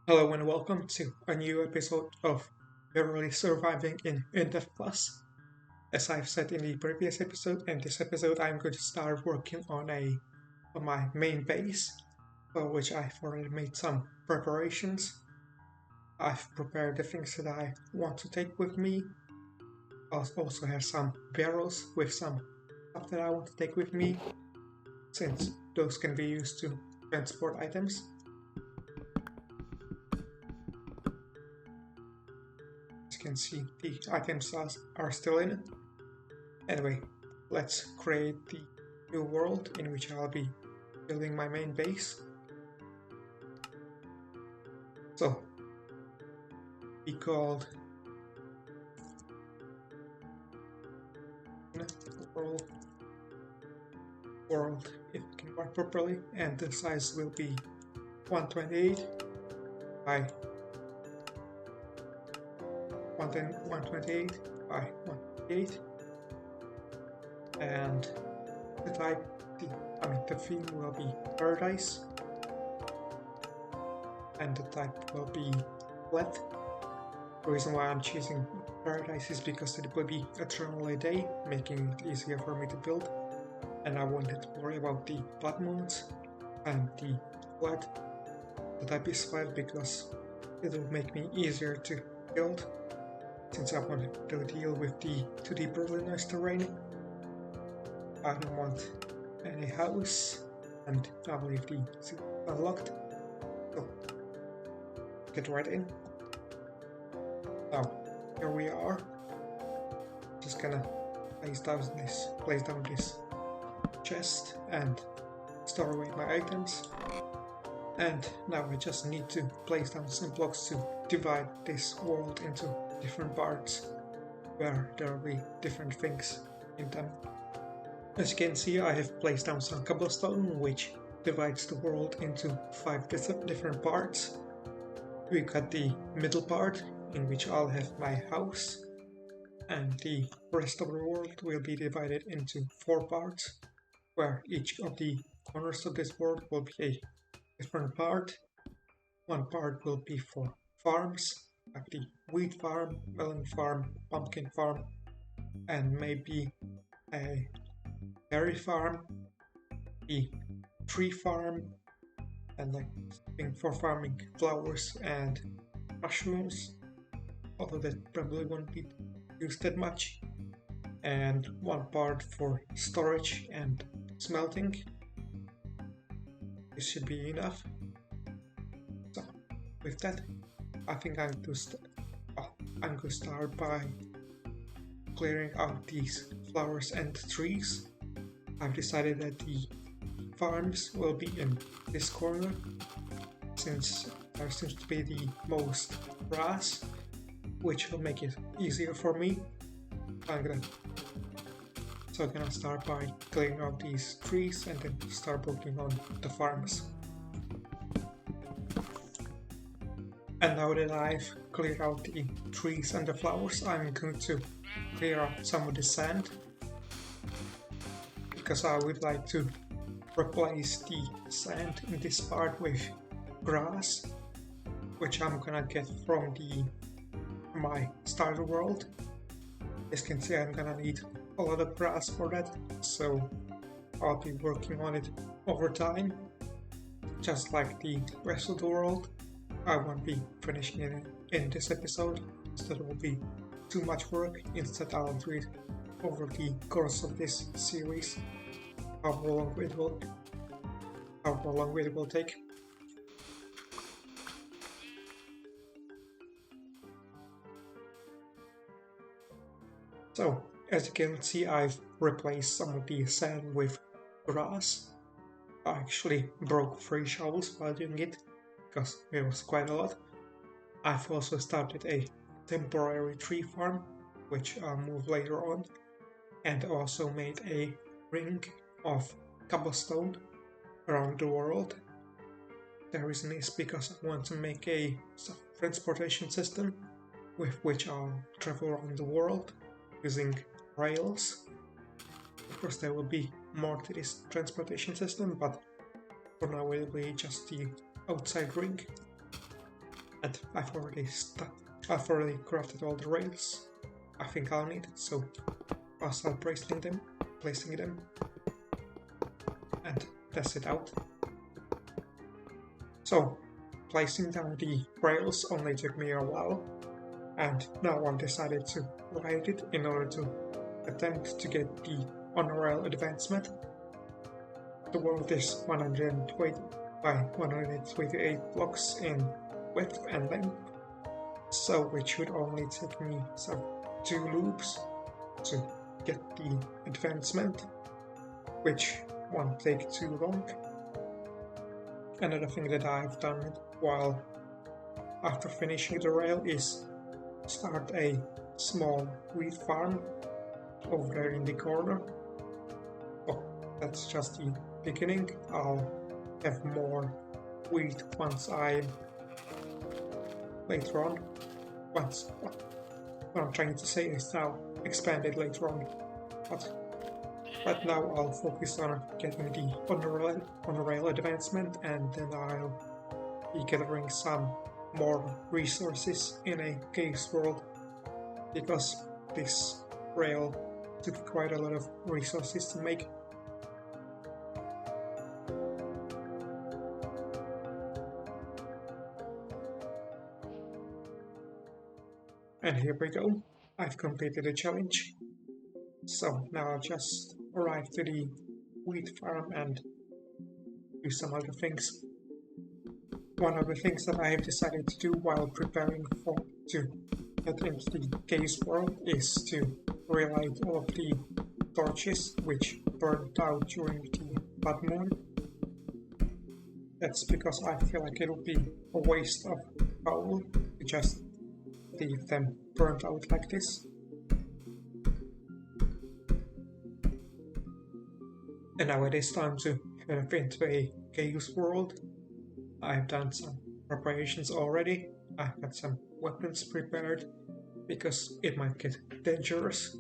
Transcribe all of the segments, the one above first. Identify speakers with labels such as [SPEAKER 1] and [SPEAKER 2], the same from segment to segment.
[SPEAKER 1] Hello and welcome to a new episode of Barely Surviving in Indev Plus. As I've said in the previous episode, in this episode I'm going to start working on my main base, for which I've already made some preparations. I've prepared the things that I want to take with me. I also have some barrels with some stuff that I want to take with me, since those can be used to transport items. As you can see, the items are still in. Anyway, let's create the new world in which I'll be building my main base. So, be called world, world if it can work properly, and the size will be 128 by 128 by 128, and the type, the theme will be paradise, and the type will be flat. The reason why I'm choosing paradise is because it will be eternally day, making it easier for me to build, and I wanted to worry about the blood moons and the blood. The type is flat because it will make me easier to build, since I want to deal with the 2D Berlinized terrain. I don't want any house, and I'll leave the city unlocked. So, get right in. Now, here we are. Just gonna place down this chest and store away my items. And now I just need to place down some blocks to divide this world into different parts where there will be different things in them. As you can see, I have placed down some cobblestone, which divides the world into 5 different parts. We got the middle part, in which I'll have my house, and the rest of the world will be divided into 4 parts, where each of the corners of this world will be a different part. One part will be for farms, like the wheat farm, melon farm, pumpkin farm, and maybe a berry farm, the tree farm, and like something for farming flowers and mushrooms, although that probably won't be used that much, and one part for storage and smelting. This should be enough. So with that, I think I'm going to start by clearing out these flowers and trees. I've decided that the farms will be in this corner, since there seems to be the most grass, which will make it easier for me. I'm gonna start by clearing out these trees and then start working on the farms. And now that I've cleared out the trees and the flowers, I'm going to clear out some of the sand, because I would like to replace the sand in this part with grass, which I'm gonna get from my starter world. As you can see, I'm gonna need a lot of grass for that, so I'll be working on it over time. Just like the rest of the world, I won't be finishing it in this episode, so that will be too much work. Instead, I'll do it over the course of this series, however long it will take. So, as you can see, I've replaced some of the sand with grass. I actually broke 3 shovels while doing it, because it was quite a lot. I've also started a temporary tree farm, which I'll move later on, and also made a ring of cobblestone around the world. The reason is because I want to make a transportation system with which I'll travel around the world using rails. Of course, there will be more to this transportation system, but for now it will be just the outside ring. And I've already crafted all the rails I think I'll need, so I'll start placing them, and test it out. So, placing down the rails only took me a while, and now I've decided to ride it in order to attempt to get the on-rail advancement. The world is 120 by 128 blocks in width and length, so it should only take me some 2 loops to get the advancement, which won't take too long. Another thing that I've done while after finishing the rail is start a small wheat farm over there in the corner. Oh, that's just the beginning. I'll have more wheat once later on. What I'm trying to say is now expand it later on. But right now I'll focus on getting the on-rail advancement, and then I'll be gathering some more resources in a caves world, because this rail took quite a lot of resources to make. And here we go, I've completed the challenge. So now I'll just arrive to the wheat farm and do some other things. One of the things that I have decided to do while preparing to get into the caves world is to relight all of the torches which burned out during the blood moon. That's because I feel like it'll be a waste of coal to just leave them burnt out like this. And now it is time to head into a caves world. I've done some preparations already. I've got some weapons prepared because it might get dangerous,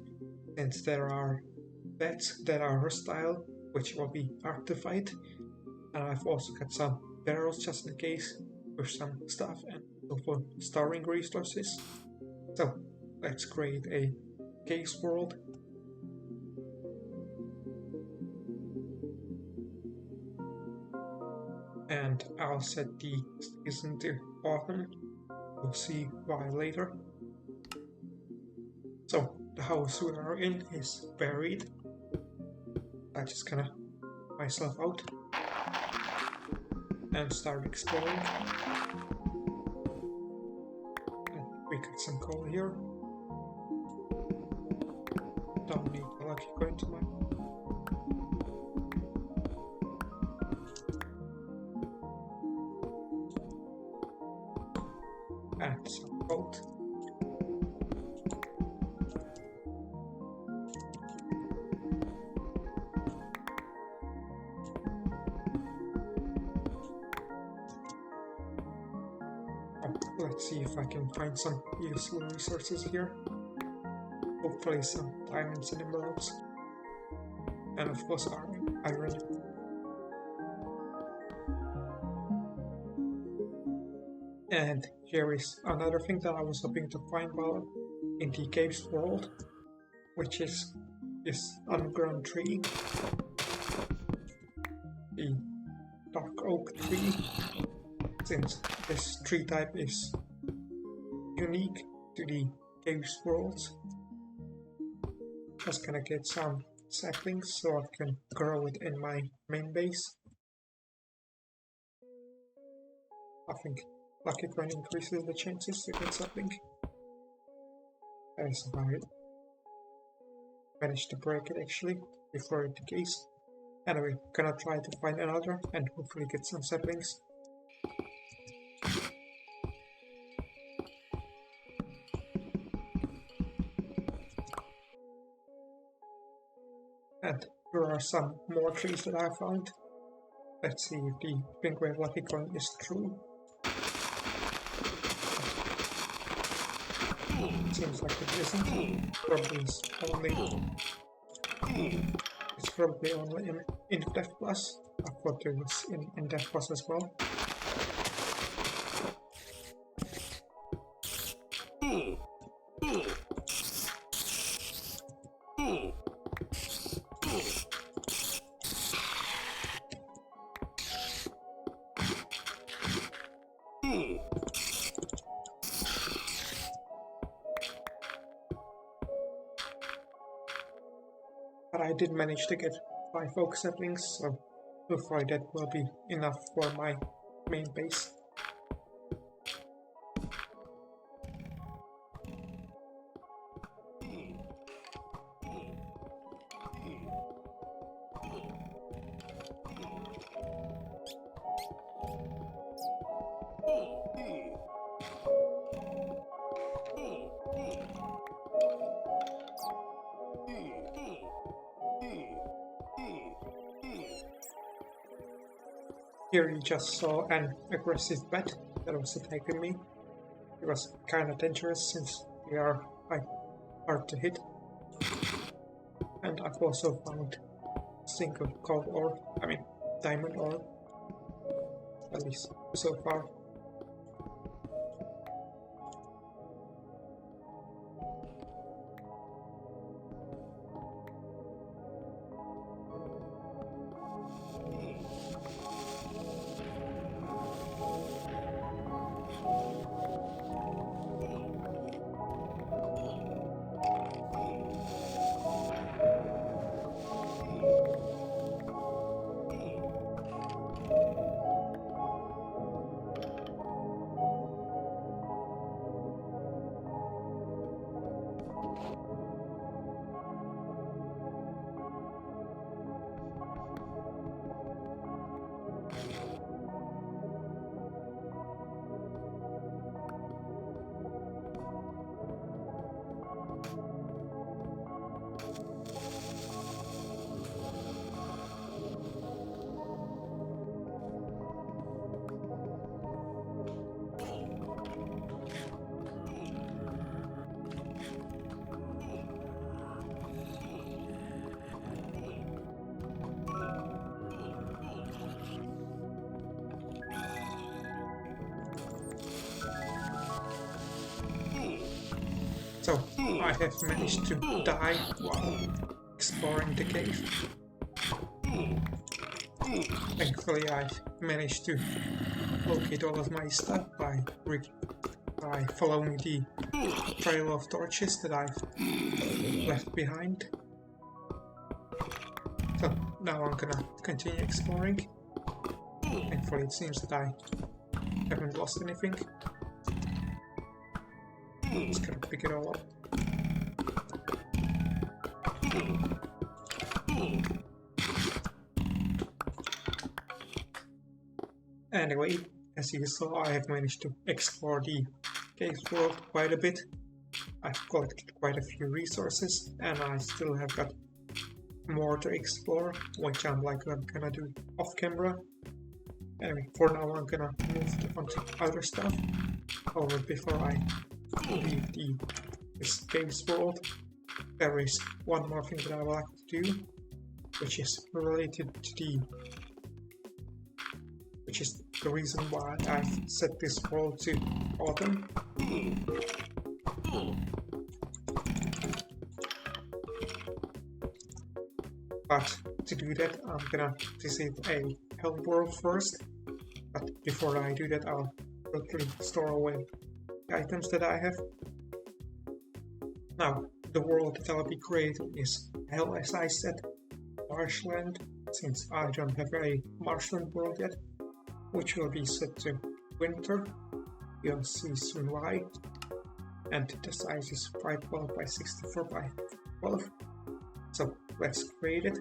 [SPEAKER 1] since there are bats that are hostile, which will be hard to fight. And I've also got some barrels just in case with some stuff and also storing resources. So let's create a caves world. And I'll set the season to autumn. We'll see why later. So the house we are in is buried. I just gonna myself out and start exploring. And we got some coal here. Don't need a lucky coin to mine. And some gold. Let's see if I can find some useful resources here. Hopefully some diamonds and emeralds. And of course iron. And here is another thing that I was hoping to find while in the caves world, which is this underground tree. The dark oak tree. Since this tree type is unique to the caves worlds, just gonna get some saplings so I can grow it in my main base. I think lucky coin increases the chances to get sapling. That is about it. Managed to break it actually before it decays. Anyway, gonna try to find another and hopefully get some saplings. And here are some more trees that I found. Let's see if the penguin lucky coin is true. It seems like it isn't. It's probably only in Indev Plus. I thought it was in Indev Plus as well. But I did manage to get 5 oak saplings, so hopefully that will be enough for my main base. Here you just saw an aggressive bat that was attacking me. It was kinda dangerous since they are quite hard to hit. And I've also found single gold ore, diamond ore, at least so far. So I have managed to die while exploring the cave. Thankfully I've managed to locate all of my stuff by following the trail of torches that I've left behind. So now I'm gonna continue exploring. Thankfully it seems that I haven't lost anything. Just gonna pick it all up. Anyway, as you saw, I have managed to explore the cave world quite a bit. I've collected quite a few resources, and I still have got more to explore, which I'm gonna do off camera. Anyway, for now I'm gonna move on to other stuff. However, before I leave this games world, there is one more thing that I would like to do, which is related to which is the reason why I've set this world to autumn. But to do that, I'm gonna visit a hell world first. But before I do that, I'll quickly store away the items that I have. Now, the world that I'll be creating is hell, as I said, marshland, since I don't have a marshland world yet, which will be set to winter. You'll see soon why. And the size is 512 by 64 by 12. So let's create it.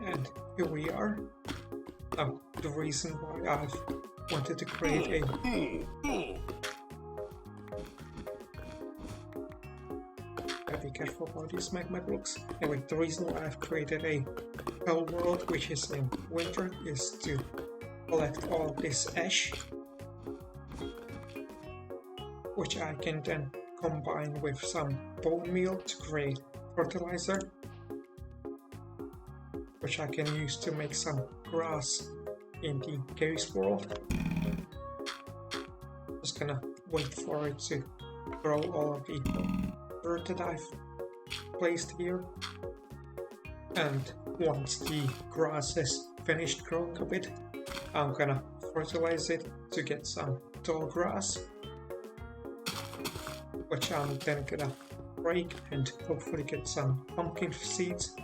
[SPEAKER 1] And here we are. Now, the reason why I've wanted to create be careful about these magma blocks. Anyway, the reason why I've created a hell world, which is in winter, is to collect all this ash, which I can then combine with some bone meal to create fertilizer, which I can use to make some grass in the caves world. Just gonna wait for it to grow all of the dirt that I've placed here. And once the grass has finished growing a bit, I'm gonna fertilize it to get some tall grass, which I'm then gonna break and hopefully get some pumpkin seeds.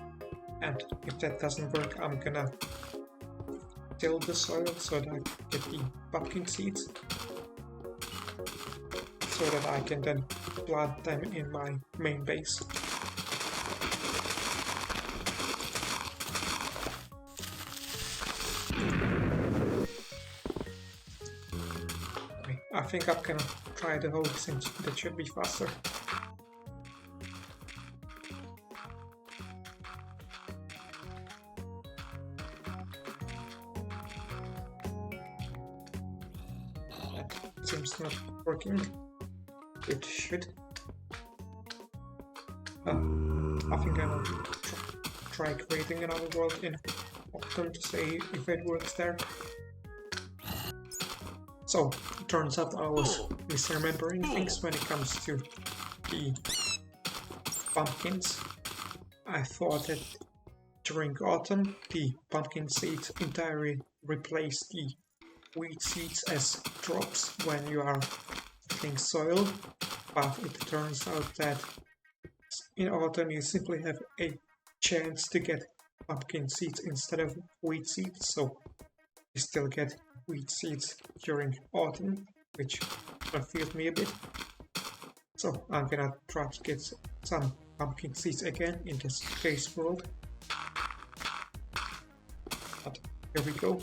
[SPEAKER 1] And if that doesn't work, I'm gonna till the soil so that I get the pumpkin seeds, so that I can then plant them in my main base. I think I'm gonna try the hoe since that should be faster. That seems not working. It should. I think I will try creating another world in Autumn to see if it works there. So, it turns out I was misremembering things when it comes to the pumpkins. I thought that during autumn the pumpkin seeds entirely replace the wheat seeds as drops when you are filling soil, but it turns out that in autumn you simply have a chance to get pumpkin seeds instead of wheat seeds, so you still get wheat seeds during autumn, which confused me a bit. So I'm gonna try to get some pumpkin seeds again in this case world. But here we go.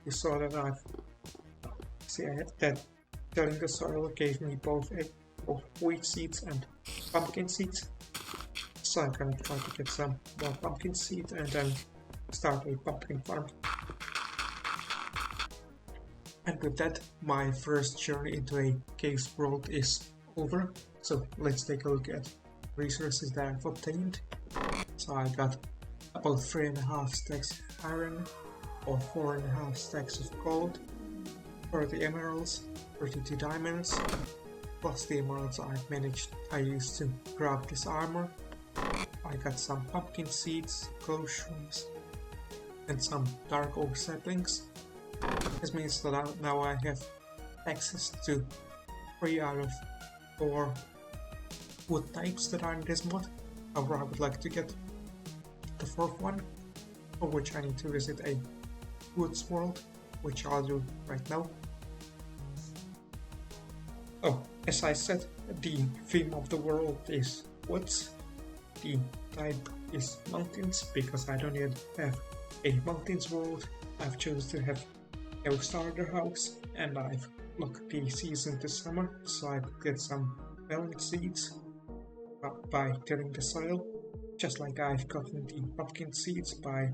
[SPEAKER 1] You saw that that tilling the soil gave me both wheat seeds and pumpkin seeds. So I'm gonna try to get some more pumpkin seeds and then start a pumpkin farm. And with that, my first journey into a caves world is over. So let's take a look at resources that I've obtained. So I got about 3.5 stacks of iron, or 4.5 stacks of gold, 30 emeralds, 32 diamonds, plus the emeralds I used to grab this armor. I got some pumpkin seeds, glow shrooms, and some dark oak saplings. This means that now I have access to 3 out of 4 wood types that are in this mod. However, I would like to get the 4th one, for which I need to visit a woods world, which I'll do right now. Oh, as I said, the theme of the world is woods. The type is mountains, because I don't yet have a mountains world. I've chosen to have no starter house, and I've locked the season to summer, so I could get some melon seeds by tilling the soil, just like I've gotten the pumpkin seeds by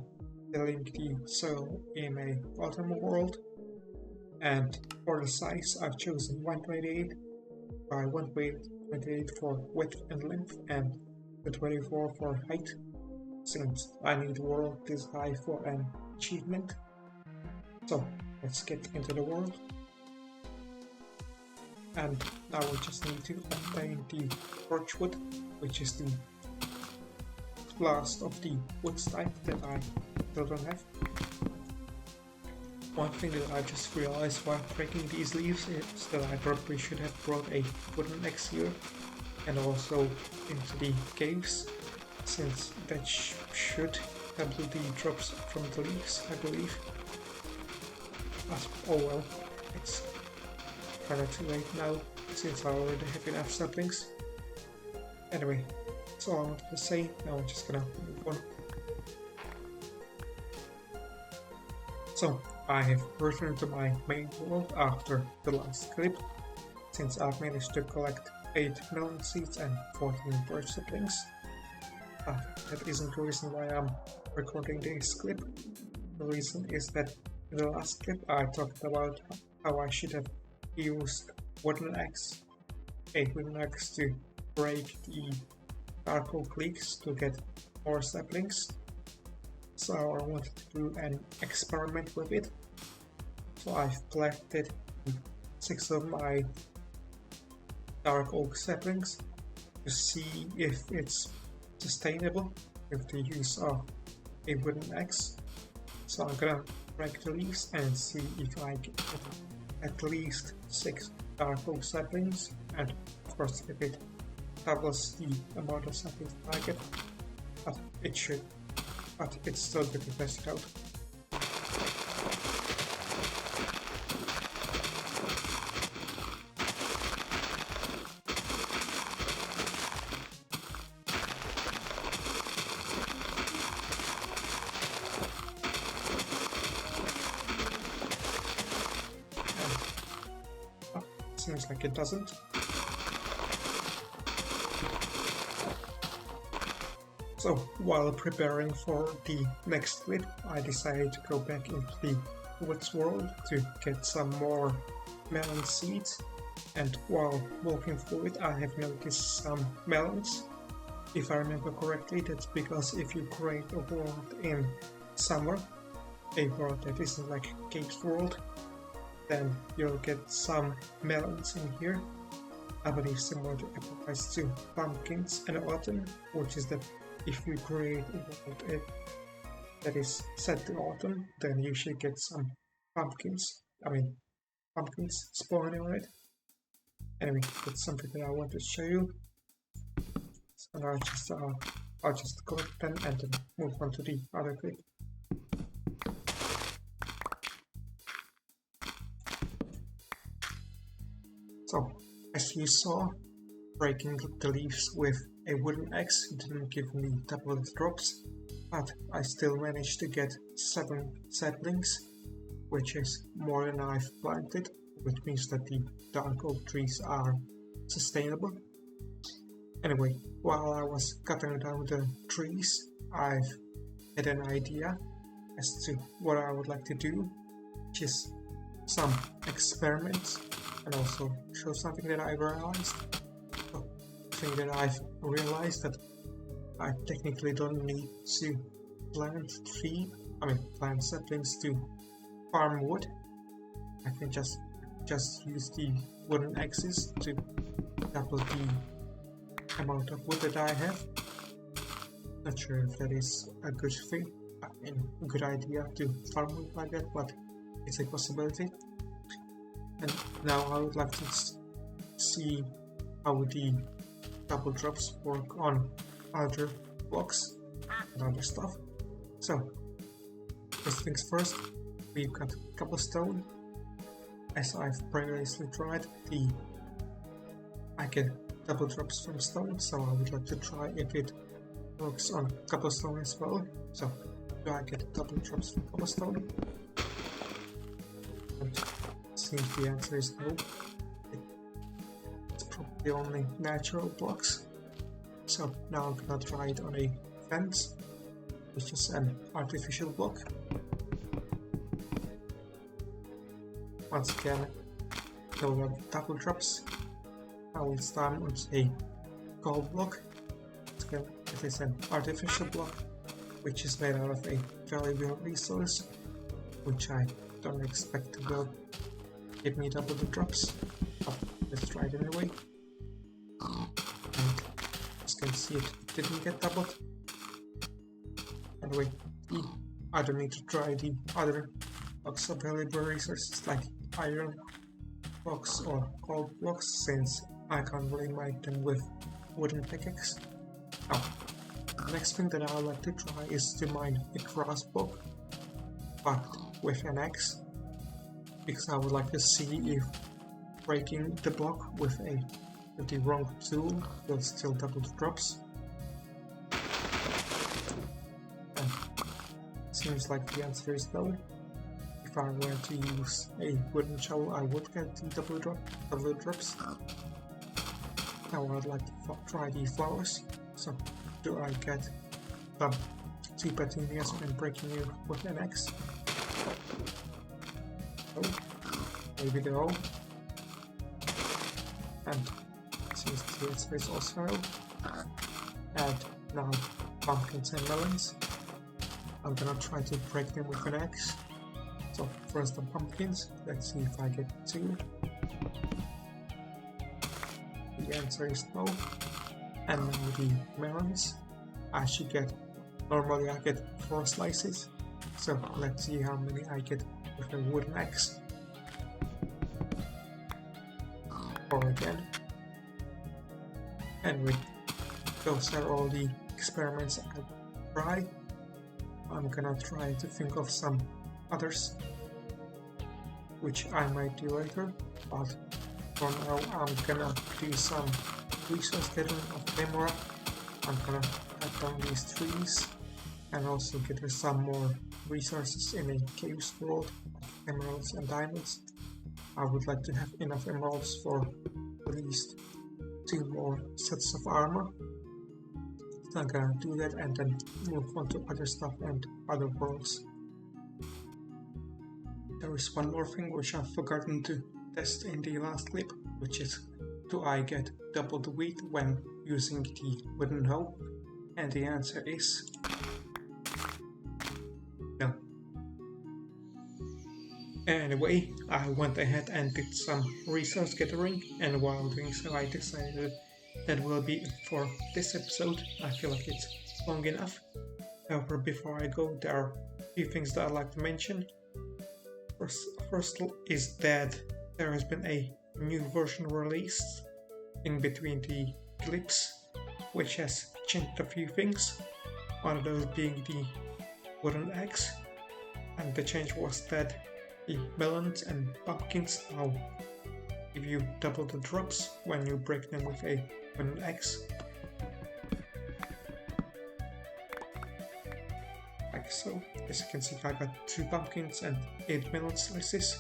[SPEAKER 1] tilling the soil in a autumn world. And for the size, I've chosen 128 by 128 for width and length, and the 24 for height, since I need a world this high for an achievement. So let's get into the world. And now we just need to obtain the birch wood, which is the last of the wood type that I still don't have. One thing that I just realized while breaking these leaves is that I probably should have brought a wooden axe here and also into the caves, since that should handle the drops from the leaves, I believe. But oh well, it's kinda too late now, since I already have enough saplings. Anyway, that's all I wanted to say. Now I'm just gonna move on. So, I have returned to my main world after the last clip, since I've managed to collect 8 melon seeds and 14 birch saplings. That isn't the reason why I'm recording this clip. The reason is that in the last clip I talked about how I should have used a wooden axe to break the dark oak leaves to get more saplings. so I wanted to do an experiment with it. So I've collected 6 of my dark oak saplings to see if it's sustainable with the use of a wooden axe. So I'm gonna break the leaves and see if I get at least 6 dark oak saplings, and of course if it doubles the amount of saplings I get, but it should, but it's still good to test it out. Seems like it doesn't. So while preparing for the next clip, I decided to go back into the woods world to get some more melon seeds, and while walking through it I have noticed some melons. If I remember correctly, that's because if you create a world in summer, a world that isn't like Gabe's world, then you'll get some melons in here. I believe similar to applies to pumpkins in autumn, which is that if you create a world that is set to autumn, then you should get some pumpkins. Pumpkins spawning on it. Anyway, that's something that I want to show you. So now I'll just collect them and then move on to the other clip. So, as you saw, breaking the leaves with a wooden axe didn't give me double the drops, but I still managed to get 7 saplings, which is more than I've planted, which means that the dark oak trees are sustainable. Anyway, while I was cutting down the trees, I've had an idea as to what I would like to do, which is some experiments, and also show something that I realized. I've realized that I technically don't need to plant saplings to farm wood. I can just use the wooden axes to double the amount of wood that I have. Not sure if that is a good thing, a good idea to farm wood like that, but it's a possibility. And now I would like to see how the double drops work on other blocks and other stuff. So, first things first, we've got cobblestone. As I've previously tried, I get double drops from stone, so I would like to try if it works on cobblestone as well. So, do I get double drops from cobblestone? And seems the answer is no. It's probably the only natural blocks. So now I'm gonna try it on a fence, which is an artificial block. Once again, no double drops. Now it's time on a gold block. Again, it is an artificial block, which is made out of a valuable resource, which I don't expect to will give me double the drops. But let's try it anyway. And as you can see, it didn't get doubled. Anyway, I don't need to try the other blocks of valuable resources like iron blocks or gold blocks, since I can't really make them with wooden pickaxe. Now, the next thing that I would like to try is to mine a grass block, but with an axe, because I would like to see if breaking the block with the wrong tool will still double the drops. And seems like the answer is no. If I were to use a wooden shovel, I would get the double drops. Now I'd like to try the flowers. So, do I get 2 petunias when breaking it with an axe? No. Maybe no. And since the answer is also no. And now pumpkins and melons. I'm gonna try to break them with an axe. So first the pumpkins, let's see if I get 2. The answer is no. And now the melons, I should get, normally I get 4 slices. So let's see how many I get with a wooden axe. 4 again. Anyway, those are all the experiments I try. I'm gonna try to think of some others, which I might do later, but for now I'm gonna do some resource gathering of camera. I'm gonna cut down these trees and also gather some more resources in a caves world, emeralds and diamonds. I would like to have enough emeralds for at least 2 more sets of armor. So I'm gonna do that and then move on to other stuff and other worlds. There is one more thing which I've forgotten to test in the last clip, which is, do I get double the wheat when using the wooden hoe? And the answer is no. Anyway, I went ahead and did some resource gathering, and while doing so I decided that will be it for this episode. I feel like it's long enough. However, before I go, there are a few things that I'd like to mention. First is that there has been a new version released in between the clips, which has changed a few things, one of those being the wooden axe, and the change was that the melons and pumpkins now give you double the drops when you break them with a wooden axe. Like so. As you can see, I got 2 pumpkins and 8 melon slices.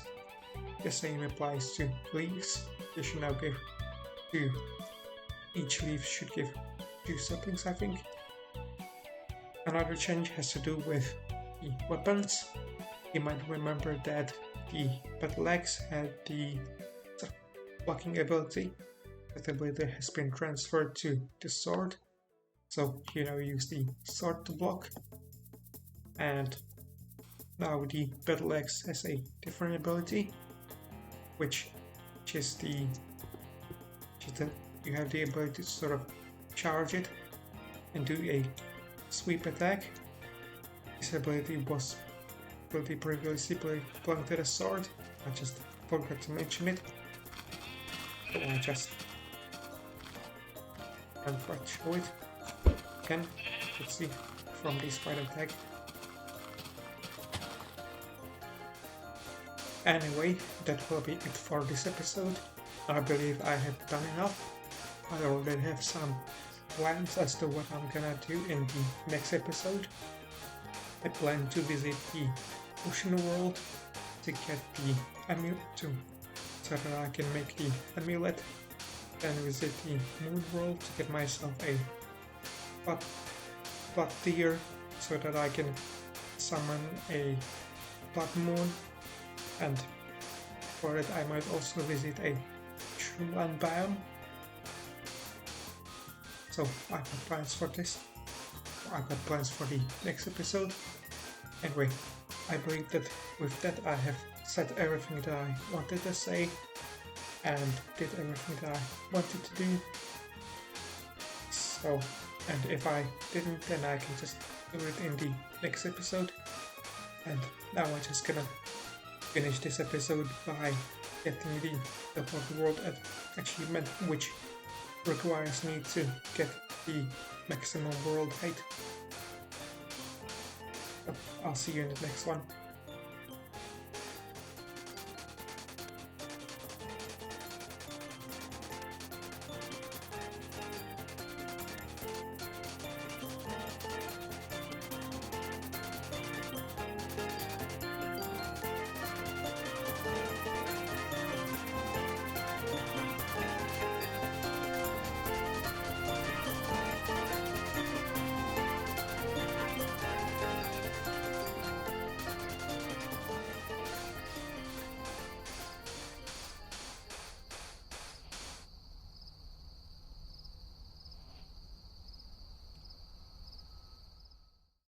[SPEAKER 1] The same applies to leaves. They should now give 2. Each leaf should give 2 saplings, I think. Another change has to do with the weapons. You might remember that the battle axe had the blocking ability. That ability has been transferred to the sword. So you now use the sword to block. And now the battle axe has a different ability, which is you have the ability to sort of charge it and do a sweep attack. This ability was previously belonged to the sword. I just forgot to mention it. So I just can't quite show it. Again, let's see from this fight attack. Anyway, that will be it for this episode. I believe I have done enough. I already have some plans as to what I'm gonna do in the next episode. I plan to visit the ocean world to get the amulet so that I can make the amulet, then visit the moon world to get myself a blood deer so that I can summon a blood moon, and for it I might also visit a Shroomland biome. So I got plans for this. I got plans for the next episode. Anyway, I believe that with that I have said everything that I wanted to say and did everything that I wanted to do. So, and if I didn't, then I can just do it in the next episode. And now I'm just gonna finish this episode by getting the top of the world achievement, which requires me to get the maximum world height. So I'll see you in the next one.